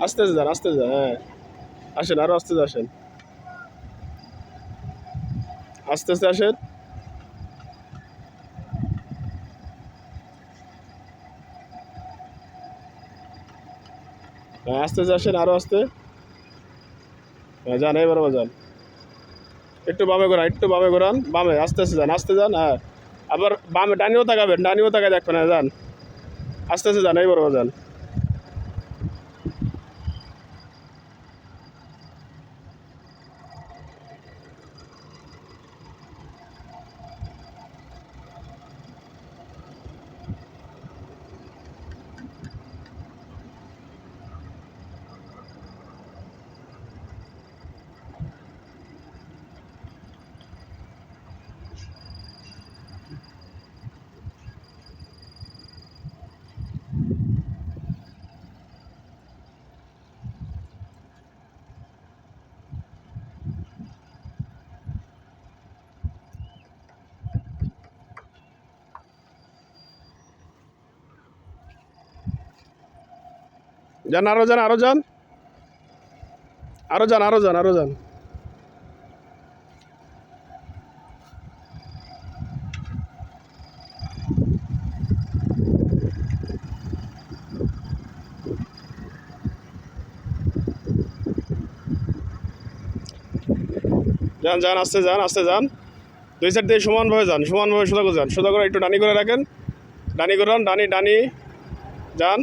আস্তে আস্তে যান, আস্তে যান। হ্যাঁ, আসেন, আরো আস্তে আসেন, আস্তে আস্তে আসেন। হ্যাঁ, আস্তে আস্তে আসেন, আরো আস্তে। হ্যাঁ, যান, এবার যান। একটু বামে ঘোরান, একটু বামে ঘোরান, বামে আস্তে আস্তে যান, আস্তে যান। হ্যাঁ, আবার বামে ডানিও তাকাবেন, ডানিও তাকায় দেখবেন। হ্যাঁ, যান, আস্তে আস্তে যান, এইবার যান। যান, আরো যান, আরো যান, আরো যান, আরো যান, আরো যান। যান, যান, আস্তে যান, আস্তে যান। দুই সাইড দিয়ে সমানভাবে যান, সমানভাবে সোজা করে যান, সোজা করে একটু ডানি করে রাখেন। ডানি করান, ডানি ডানি, যান।